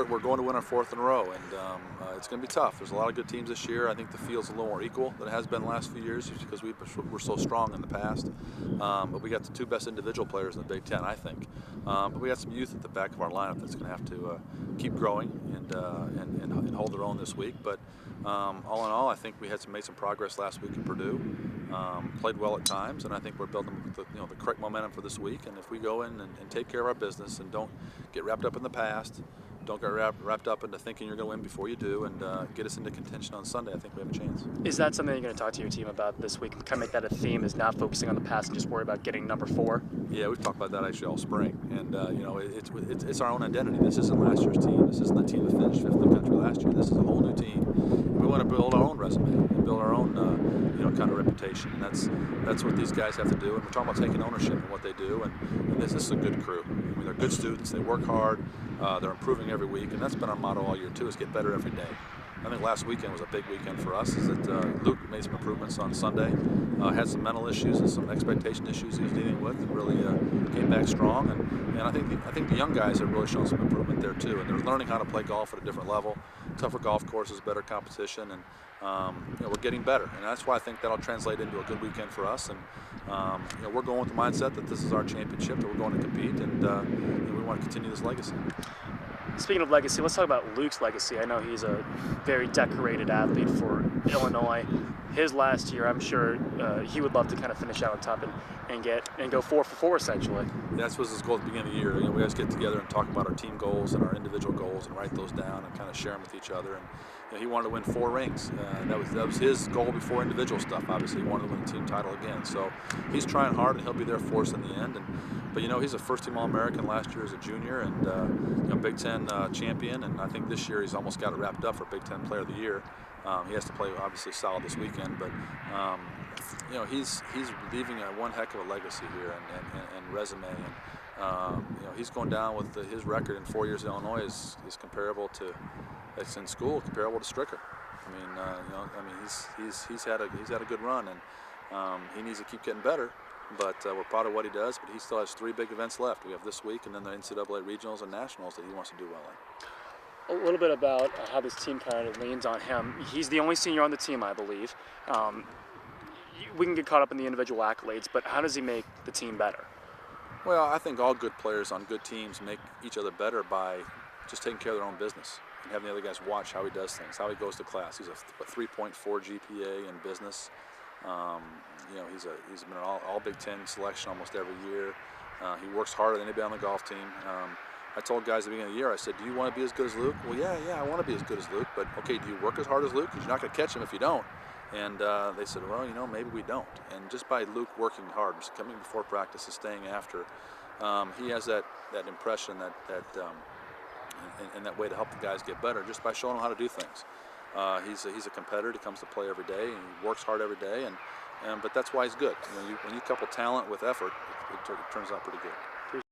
We're going to win our fourth in a row, and it's going to be tough. There's a lot of good teams this year. I think the field's a little more equal than it has been the last few years just because we're so strong in the past. But we got the two best individual players in the Big Ten, I think. But we got some youth at the back of our lineup that's going to have to keep growing and hold their own this week. But all in all, I think we made some progress last week at Purdue. Played well at times, and I think we're building the correct momentum for this week. And if we go in and take care of our business and don't get wrapped up in the past, don't get wrapped up into thinking you're going to win before you do, and get us into contention on Sunday, I think we have a chance. Is that something you're going to talk to your team about this week and kind of make that a theme, is not focusing on the past and just worry about getting number 4? Yeah, we've talked about that actually all spring, and it's our own identity. This isn't last year's team. This isn't the team that finished 5th in the country last year. This is a whole new team. We want to build our own resume and build our own kind of reputation, and that's what these guys have to do. And we're talking about taking ownership of what they do, and this is a good crew. I mean, they're good students. They work hard. They're improving every week, and that's been our motto all year too: is get better every day. I think last weekend was a big weekend for us. Is that Luke made some improvements on Sunday, had some mental issues and some expectation issues he was dealing with, and really came back strong. And I think the young guys have really shown some improvement there too. And they're learning how to play golf at a different level, tougher golf courses, better competition, and we're getting better. And that's why I think that'll translate into a good weekend for us. And we're going with the mindset that this is our championship, that we're going to compete, and we want to continue this legacy. Speaking of legacy, let's talk about Luke's legacy. I know he's a very decorated athlete for Illinois. His last year, I'm sure he would love to kind of finish out on top and go 4 for 4 essentially. That was his goal at the beginning of the year. We always get together and talk about our team goals and our individual goals and write those down and kind of share them with each other. And he wanted to win 4 rings. That was his goal before individual stuff. Obviously, he wanted to win the team title again. So he's trying hard, and he'll be there for us in the end. But he's a first-team All-American last year as a junior, and Big Ten champion. And I think this year he's almost got it wrapped up for Big Ten Player of the Year. He has to play obviously solid this weekend, but he's leaving one heck of a legacy here and resume. And he's going down with his record in 4 years at Illinois is comparable to. It's in school, comparable to Stricker. He's had a good run, and he needs to keep getting better. But we're proud of what he does. But he still has 3 big events left. We have this week, and then the NCAA regionals and nationals that he wants to do well in. A little bit about how this team kind of leans on him. He's the only senior on the team, I believe. We can get caught up in the individual accolades, but how does he make the team better? Well, I think all good players on good teams make each other better by just taking care of their own business and having the other guys watch how he does things, how he goes to class. He's a 3.4 GPA in business. He's been an all Big Ten selection almost every year. He works harder than anybody on the golf team. I told guys at the beginning of the year, I said, do you want to be as good as Luke? Well, yeah, I want to be as good as Luke, but okay, do you work as hard as Luke? Because you're not going to catch him if you don't. And they said, well, maybe we don't. And just by Luke working hard, just coming before practice and staying after, he has that impression and that way to help the guys get better just by showing them how to do things. He's a competitor. He comes to play every day, and he works hard every day. But that's why he's good. When you couple talent with effort, it turns out pretty good.